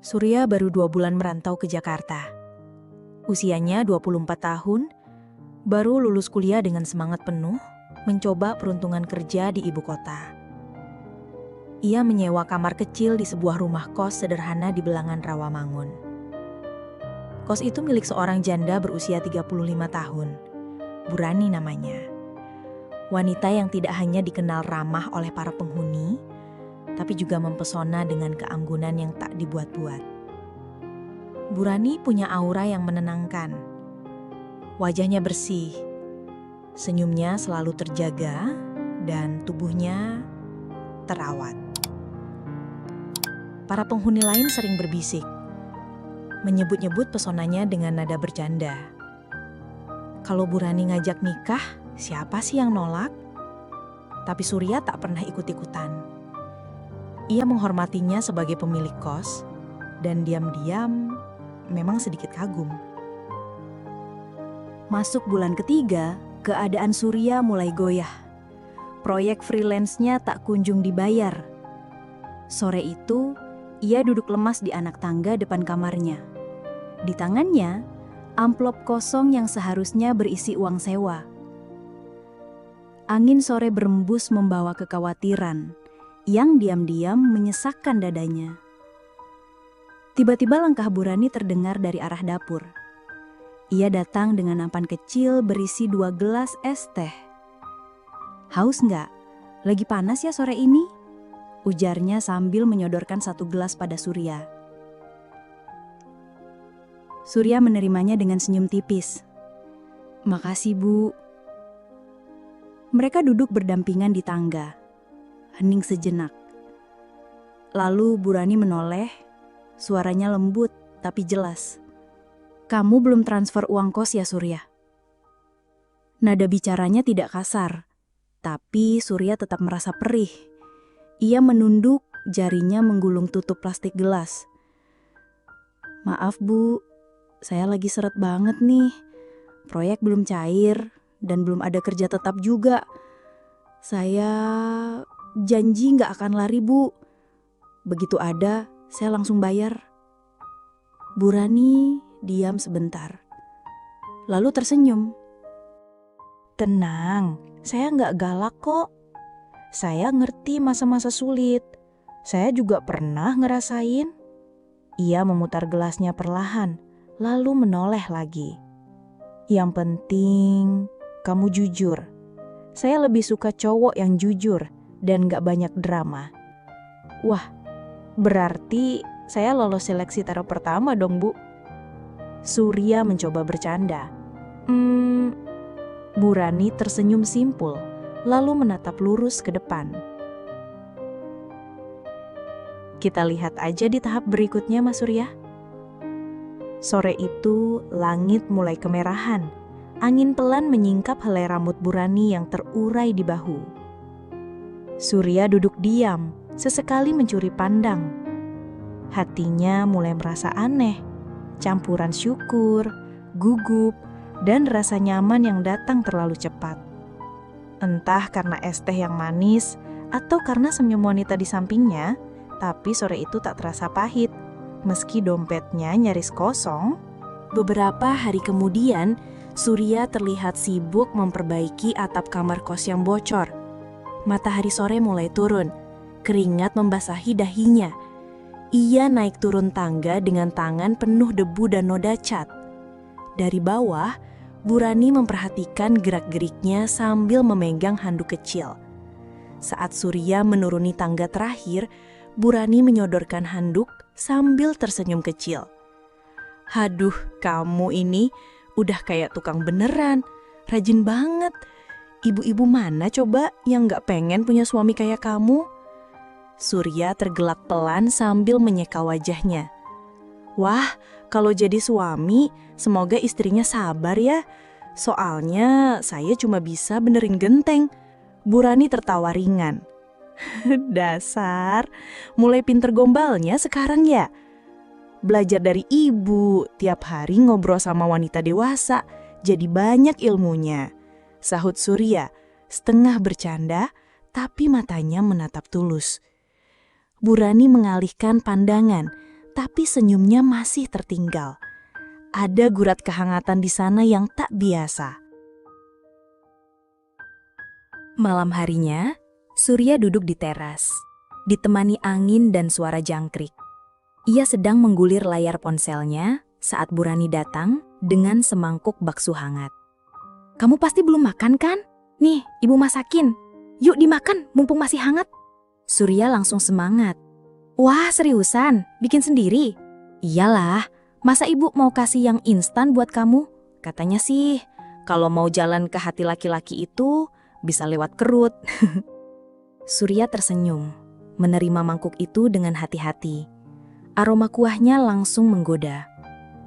Surya baru 2 bulan merantau ke Jakarta. Usianya 24 tahun, baru lulus kuliah dengan semangat penuh, mencoba peruntungan kerja di ibu kota. Ia menyewa kamar kecil di sebuah rumah kos sederhana di Bilangan Rawamangun. Kos itu milik seorang janda berusia 35 tahun, Bu Rani namanya. Wanita yang tidak hanya dikenal ramah oleh para penghuni, tapi juga mempesona dengan keanggunan yang tak dibuat-buat. Bu Rani punya aura yang menenangkan. Wajahnya bersih, senyumnya selalu terjaga, dan tubuhnya terawat. Para penghuni lain sering berbisik, menyebut-nyebut pesonanya dengan nada bercanda. Kalau Bu Rani ngajak nikah, siapa sih yang nolak? Tapi Surya tak pernah ikut-ikutan. Ia menghormatinya sebagai pemilik kos, dan diam-diam memang sedikit kagum. Masuk bulan ketiga, keadaan Surya mulai goyah. Proyek freelance-nya tak kunjung dibayar. Sore itu, ia duduk lemas di anak tangga depan kamarnya. Di tangannya, amplop kosong yang seharusnya berisi uang sewa. Angin sore berembus membawa kekhawatiran yang diam-diam menyesakkan dadanya. Tiba-tiba langkah Bu Rani terdengar dari arah dapur. Ia datang dengan nampan kecil berisi 2 gelas es teh. "Haus nggak? Lagi panas ya sore ini?" ujarnya sambil menyodorkan 1 gelas pada Surya. Surya menerimanya dengan senyum tipis. "Makasih, Bu." Mereka duduk berdampingan di tangga. Hening sejenak. Lalu Bu Rani menoleh, suaranya lembut tapi jelas. "Kamu belum transfer uang kos ya, Surya?" Nada bicaranya tidak kasar, tapi Surya tetap merasa perih. Ia menunduk, jarinya menggulung tutup plastik gelas. "Maaf Bu, saya lagi seret banget nih. Proyek belum cair dan belum ada kerja tetap juga. Saya janji nggak akan lari Bu. Begitu ada, saya langsung bayar." Bu Rani diam sebentar, lalu tersenyum. "Tenang, saya nggak galak kok. Saya ngerti masa-masa sulit. Saya juga pernah ngerasain." Ia memutar gelasnya perlahan, lalu menoleh lagi. "Yang penting, kamu jujur. Saya lebih suka cowok yang jujur dan gak banyak drama." "Wah, berarti saya lolos seleksi tahap pertama dong, Bu." Surya mencoba bercanda. Bu Rani tersenyum simpul, lalu menatap lurus ke depan. "Kita lihat aja di tahap berikutnya, Mas Surya." Sore itu, langit mulai kemerahan. Angin pelan menyingkap helai rambut Bu Rani yang terurai di bahu. Surya duduk diam, sesekali mencuri pandang. Hatinya mulai merasa aneh, campuran syukur, gugup, dan rasa nyaman yang datang terlalu cepat. Entah karena es teh yang manis, atau karena senyum wanita di sampingnya, tapi sore itu tak terasa pahit. Meski dompetnya nyaris kosong. Beberapa hari kemudian, Surya terlihat sibuk memperbaiki atap kamar kos yang bocor. Matahari sore mulai turun, keringat membasahi dahinya. Ia naik turun tangga dengan tangan penuh debu dan noda cat. Dari bawah, Bu Rani memperhatikan gerak-geriknya sambil memegang handuk kecil. Saat Surya menuruni tangga terakhir, Bu Rani menyodorkan handuk sambil tersenyum kecil. "Haduh, kamu ini udah kayak tukang beneran, rajin banget. Ibu-ibu mana coba yang gak pengen punya suami kayak kamu?" Surya tergelak pelan sambil menyeka wajahnya. "Wah, kalau jadi suami, semoga istrinya sabar ya. Soalnya saya cuma bisa benerin genteng." Bu Rani tertawa ringan. "Dasar, mulai pinter gombalnya sekarang ya. Belajar dari ibu, tiap hari ngobrol sama wanita dewasa, jadi banyak ilmunya," sahut Surya, setengah bercanda, tapi matanya menatap tulus. Bu Rani mengalihkan pandangan, tapi senyumnya masih tertinggal. Ada gurat kehangatan di sana yang tak biasa. Malam harinya, Surya duduk di teras, ditemani angin dan suara jangkrik. Ia sedang menggulir layar ponselnya saat Bu Rani datang dengan semangkuk bakso hangat. "Kamu pasti belum makan kan? Nih, ibu masakin. Yuk dimakan, mumpung masih hangat." Surya langsung semangat. "Wah, seriusan? Bikin sendiri?" "Iyalah, masa ibu mau kasih yang instan buat kamu? Katanya sih, kalau mau jalan ke hati laki-laki itu, bisa lewat kerut." Surya tersenyum, menerima mangkuk itu dengan hati-hati. Aroma kuahnya langsung menggoda.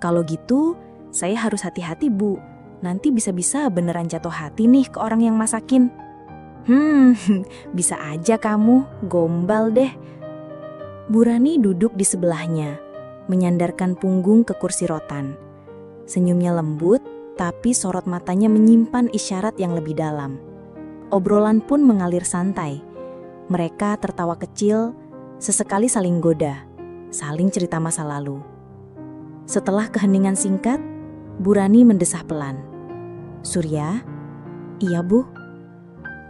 "Kalau gitu, saya harus hati-hati, Bu. Nanti bisa-bisa beneran jatuh hati nih ke orang yang masakin." Bisa aja kamu, gombal deh." Bu Rani duduk di sebelahnya, menyandarkan punggung ke kursi rotan. Senyumnya lembut, tapi sorot matanya menyimpan isyarat yang lebih dalam. Obrolan pun mengalir santai. Mereka tertawa kecil, sesekali saling goda, saling cerita masa lalu. Setelah keheningan singkat, Bu Rani mendesah pelan. "Surya?" "Iya, Bu."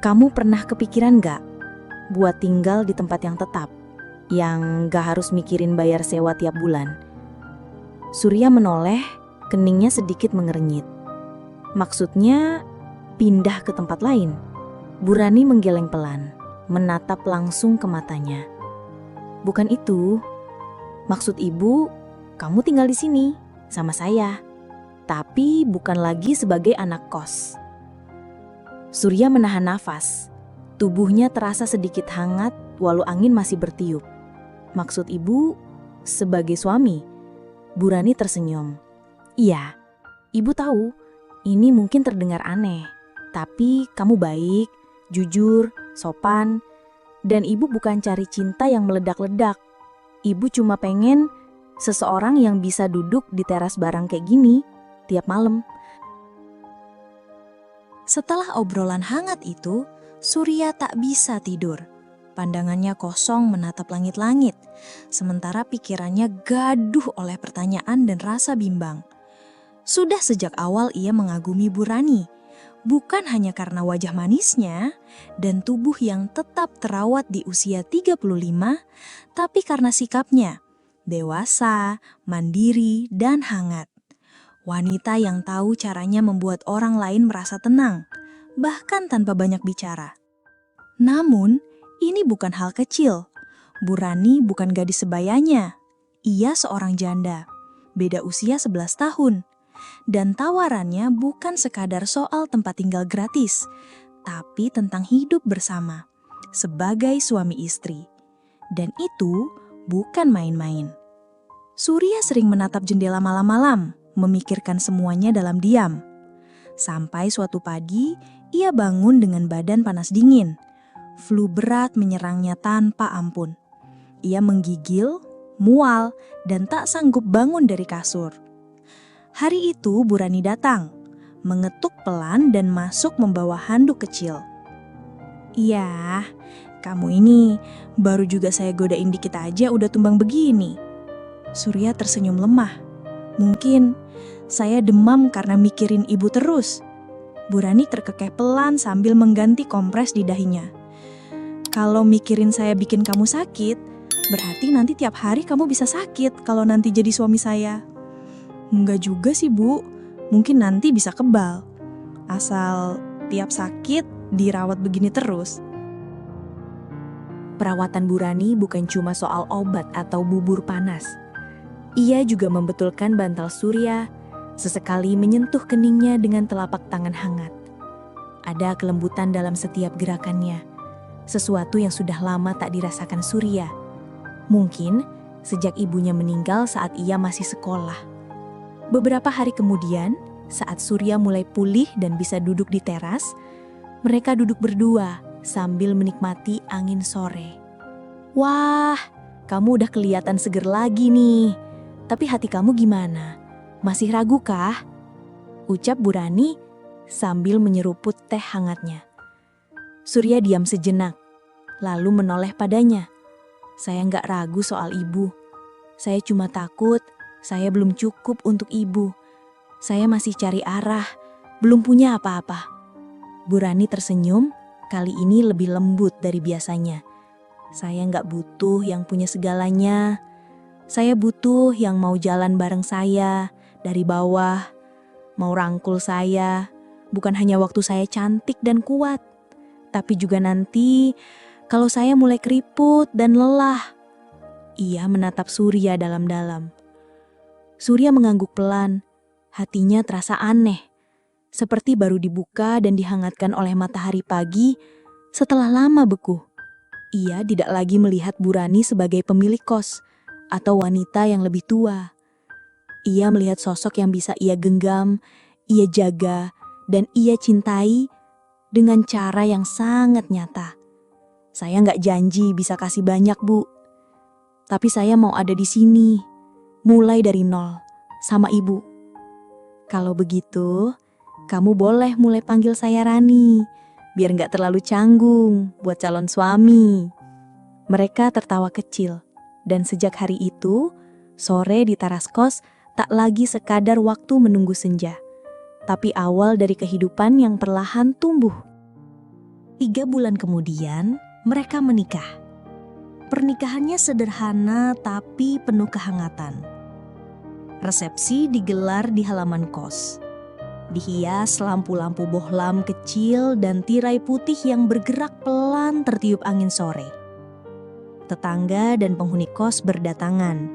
"Kamu pernah kepikiran gak buat tinggal di tempat yang tetap, yang gak harus mikirin bayar sewa tiap bulan?" Surya menoleh, keningnya sedikit mengernyit. "Maksudnya pindah ke tempat lain?" Bu Rani menggeleng pelan, menatap langsung ke matanya. "Bukan itu. Maksud ibu, kamu tinggal di sini sama saya, tapi bukan lagi sebagai anak kos." Surya menahan nafas. Tubuhnya terasa sedikit hangat walau angin masih bertiup. "Maksud ibu, sebagai suami?" Bu Rani tersenyum. "Iya, ibu tahu ini mungkin terdengar aneh, tapi kamu baik, jujur, sopan, dan ibu bukan cari cinta yang meledak-ledak. Ibu cuma pengen seseorang yang bisa duduk di teras bareng kayak gini tiap malam." Setelah obrolan hangat itu, Surya tak bisa tidur. Pandangannya kosong menatap langit-langit, sementara pikirannya gaduh oleh pertanyaan dan rasa bimbang. Sudah sejak awal ia mengagumi Bu Rani, bukan hanya karena wajah manisnya dan tubuh yang tetap terawat di usia 35, tapi karena sikapnya, dewasa, mandiri, dan hangat. Wanita yang tahu caranya membuat orang lain merasa tenang, bahkan tanpa banyak bicara. Namun, ini bukan hal kecil. Bu Rani bukan gadis sebayanya. Ia seorang janda, beda usia 11 tahun. Dan tawarannya bukan sekadar soal tempat tinggal gratis, tapi tentang hidup bersama, sebagai suami istri. Dan itu bukan main-main. Surya sering menatap jendela malam-malam, memikirkan semuanya dalam diam. Sampai suatu pagi, ia bangun dengan badan panas dingin. Flu berat menyerangnya tanpa ampun. Ia menggigil, mual, dan tak sanggup bangun dari kasur. Hari itu Bu Rani datang, mengetuk pelan dan masuk membawa handuk kecil. "Iya, kamu ini baru juga saya godain dikit aja udah tumbang begini." Surya tersenyum lemah. "Mungkin saya demam karena mikirin ibu terus." Bu Rani terkekeh pelan sambil mengganti kompres di dahinya. "Kalau mikirin saya bikin kamu sakit, berarti nanti tiap hari kamu bisa sakit kalau nanti jadi suami saya." "Enggak juga sih, Bu. Mungkin nanti bisa kebal. Asal tiap sakit dirawat begini terus." Perawatan Bu Rani bukan cuma soal obat atau bubur panas. Ia juga membetulkan bantal Surya, sesekali menyentuh keningnya dengan telapak tangan hangat. Ada kelembutan dalam setiap gerakannya, sesuatu yang sudah lama tak dirasakan Surya. Mungkin sejak ibunya meninggal saat ia masih sekolah. Beberapa hari kemudian, saat Surya mulai pulih dan bisa duduk di teras, mereka duduk berdua sambil menikmati angin sore. "Wah, kamu udah kelihatan seger lagi nih. Tapi hati kamu gimana? Masih ragu kah?" ucap Bu Rani sambil menyeruput teh hangatnya. Surya diam sejenak, lalu menoleh padanya. "Saya nggak ragu soal ibu. Saya cuma takut saya belum cukup untuk ibu. Saya masih cari arah, belum punya apa-apa. Bu Rani tersenyum, kali ini lebih lembut dari biasanya. Saya nggak butuh yang punya segalanya. Saya butuh yang mau jalan bareng saya, dari bawah, mau rangkul saya. Bukan hanya waktu saya cantik dan kuat, tapi juga nanti kalau saya mulai keriput dan lelah. Ia menatap Surya dalam-dalam. Surya mengangguk pelan, hatinya terasa aneh. Seperti baru dibuka dan dihangatkan oleh matahari pagi setelah lama beku. Ia tidak lagi melihat Bu Rani sebagai pemilik kos atau wanita yang lebih tua. Ia melihat sosok yang bisa ia genggam, ia jaga, dan ia cintai dengan cara yang sangat nyata. Saya nggak janji bisa kasih banyak, Bu. Tapi saya mau ada di sini, mulai dari nol, sama ibu. Kalau begitu, kamu boleh mulai panggil saya Rani, biar nggak terlalu canggung buat calon suami. Mereka tertawa kecil, dan sejak hari itu, sore di teras kos tak lagi sekadar waktu menunggu senja, tapi awal dari kehidupan yang perlahan tumbuh. 3 bulan kemudian, mereka menikah. Pernikahannya sederhana tapi penuh kehangatan. Resepsi digelar di halaman kos. Dihias lampu-lampu bohlam kecil dan tirai putih yang bergerak pelan tertiup angin sore. Tetangga dan penghuni kos berdatangan.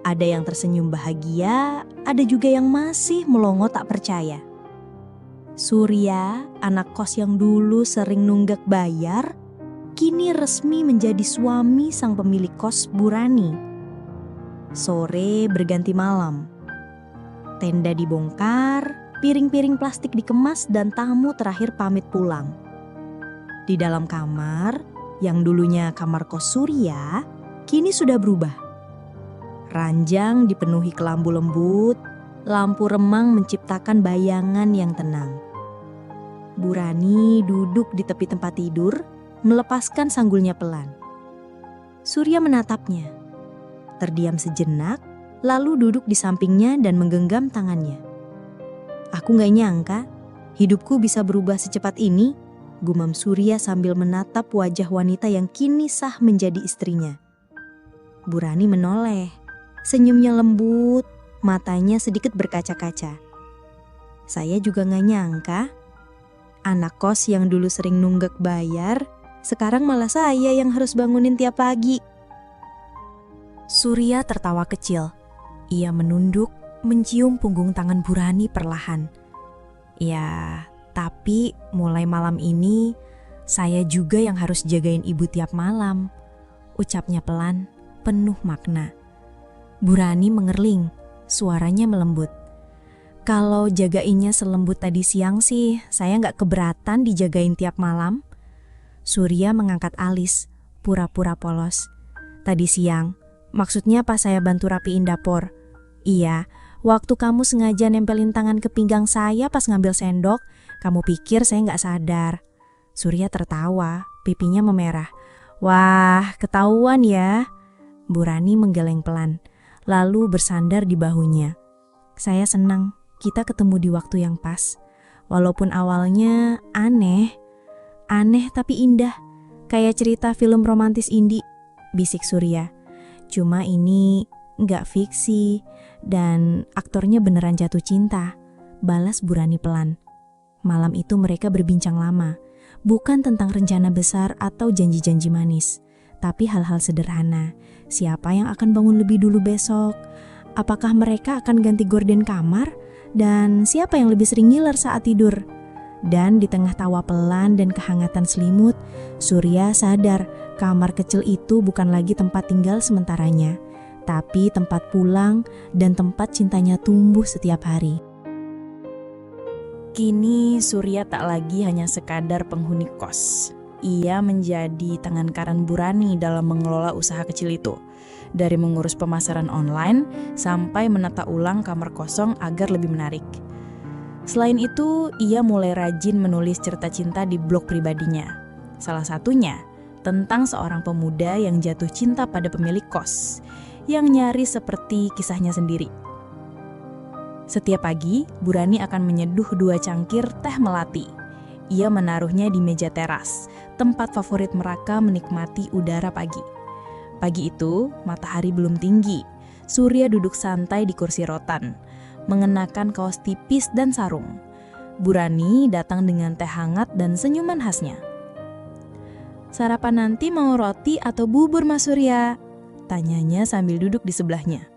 Ada yang tersenyum bahagia, ada juga yang masih melongo tak percaya. Surya, anak kos yang dulu sering nunggak bayar, kini resmi menjadi suami sang pemilik kos Bu Rani. Sore berganti malam. Tenda dibongkar, piring-piring plastik dikemas dan tamu terakhir pamit pulang. Di dalam kamar, yang dulunya kamar kos Surya, kini sudah berubah. Ranjang dipenuhi kelambu lembut, lampu remang menciptakan bayangan yang tenang. Bu Rani duduk di tepi tempat tidur, melepaskan sanggulnya pelan. Surya menatapnya. Terdiam sejenak, lalu duduk di sampingnya dan menggenggam tangannya. Aku gak nyangka, hidupku bisa berubah secepat ini, gumam Surya sambil menatap wajah wanita yang kini sah menjadi istrinya. Bu Rani menoleh, senyumnya lembut, matanya sedikit berkaca-kaca. Saya juga gak nyangka, anak kos yang dulu sering nunggak bayar, sekarang malah saya yang harus bangunin tiap pagi. Surya tertawa kecil. Ia menunduk, mencium punggung tangan Bu Rani perlahan. Ya, tapi mulai malam ini, saya juga yang harus jagain ibu tiap malam. Ucapnya pelan, penuh makna. Bu Rani mengerling, suaranya melembut. Kalau jagainnya selembut tadi siang sih, saya gak keberatan dijagain tiap malam. Surya mengangkat alis, pura-pura polos. Tadi siang, maksudnya pas saya bantu rapiin dapur. Iya, waktu kamu sengaja nempelin tangan ke pinggang saya pas ngambil sendok, kamu pikir saya gak sadar. Surya tertawa, pipinya memerah. Wah, ketahuan ya. Bu Rani menggeleng pelan, lalu bersandar di bahunya. Saya senang kita ketemu di waktu yang pas. Walaupun awalnya aneh tapi indah. Kayak cerita film romantis indie, bisik Surya. Cuma ini gak fiksi dan aktornya beneran jatuh cinta, balas Bu Rani pelan. Malam itu mereka berbincang lama, bukan tentang rencana besar atau janji-janji manis, tapi hal-hal sederhana. Siapa yang akan bangun lebih dulu besok? Apakah mereka akan ganti gorden kamar? Dan siapa yang lebih sering ngiler saat tidur? Dan di tengah tawa pelan dan kehangatan selimut, Surya sadar kamar kecil itu bukan lagi tempat tinggal sementaranya, tapi tempat pulang dan tempat cintanya tumbuh setiap hari. Kini Surya tak lagi hanya sekadar penghuni kos. Ia menjadi tangan kanan Bu Rani dalam mengelola usaha kecil itu. Dari mengurus pemasaran online sampai menata ulang kamar kosong agar lebih menarik. Selain itu, ia mulai rajin menulis cerita cinta di blog pribadinya. Salah satunya tentang seorang pemuda yang jatuh cinta pada pemilik kos. yang nyaris seperti kisahnya sendiri. Setiap pagi, Bu Rani akan menyeduh 2 cangkir teh melati. Ia menaruhnya di meja teras, tempat favorit mereka menikmati udara pagi. Pagi itu, matahari belum tinggi. Surya duduk santai di kursi rotan, mengenakan kaos tipis dan sarung. Bu Rani datang dengan teh hangat dan senyuman khasnya. "Sarapan nanti mau roti atau bubur, Mas Surya?" tanyanya sambil duduk di sebelahnya.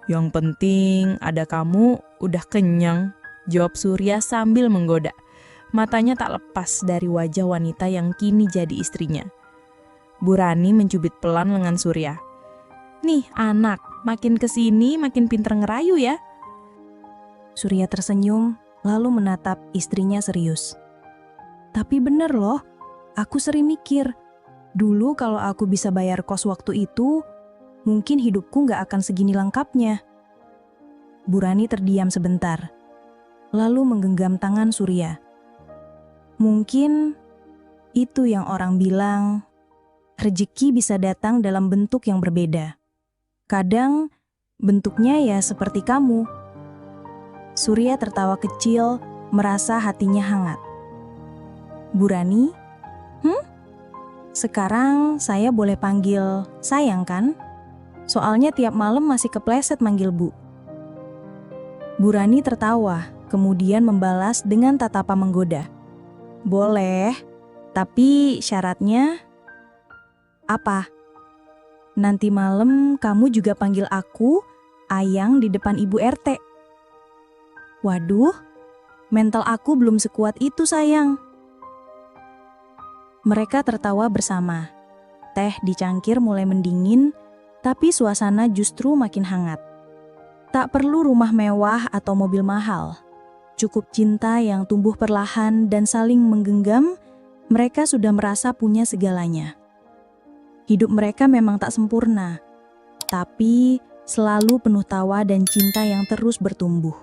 "Yang penting ada kamu, udah kenyang," jawab Surya sambil menggoda. Matanya tak lepas dari wajah wanita yang kini jadi istrinya. Bu Rani mencubit pelan lengan Surya. "Nih anak, makin kesini makin pinter ngerayu ya." Surya tersenyum, lalu menatap istrinya serius. "Tapi bener loh, aku sering mikir, dulu kalau aku bisa bayar kos waktu itu, mungkin hidupku gak akan segini lengkapnya." Bu Rani terdiam sebentar, lalu menggenggam tangan Surya. "Mungkin itu yang orang bilang, rezeki bisa datang dalam bentuk yang berbeda. Kadang bentuknya ya seperti kamu." Surya tertawa kecil, merasa hatinya hangat. "Bu Rani, sekarang saya boleh panggil sayang kan? Soalnya tiap malam masih kepleset manggil Bu." Bu Rani tertawa, kemudian membalas dengan tatapan menggoda. "Boleh, tapi syaratnya..." "Apa?" "Nanti malam kamu juga panggil aku Ayang di depan Ibu RT." "Waduh, mental aku belum sekuat itu sayang." Mereka tertawa bersama. Teh di cangkir mulai mendingin, tapi suasana justru makin hangat. Tak perlu rumah mewah atau mobil mahal. Cukup cinta yang tumbuh perlahan dan saling menggenggam, mereka sudah merasa punya segalanya. Hidup mereka memang tak sempurna, tapi selalu penuh tawa dan cinta yang terus bertumbuh.